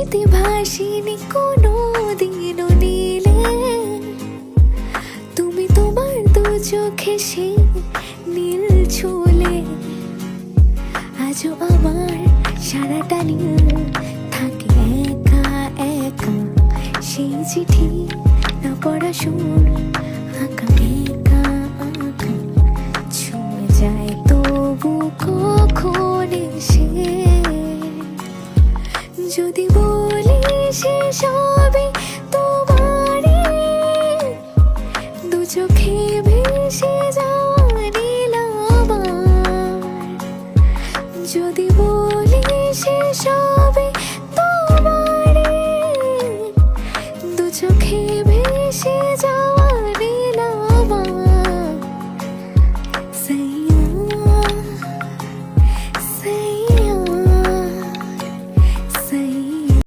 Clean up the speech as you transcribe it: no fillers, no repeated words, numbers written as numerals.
স্মৃতি ভাসিনি কোনো দিনও নীলে। তুমি তোমার দু চোখে সে নীল ছুলে, আজও আমার সারাটা নীল থাকে একা একা। সেই চিঠি না পড়া সুর আঁকা একা আঁকা, ছুঁয়ে যায় তবু কখন এসে। যদি বলি সে সবই তোমার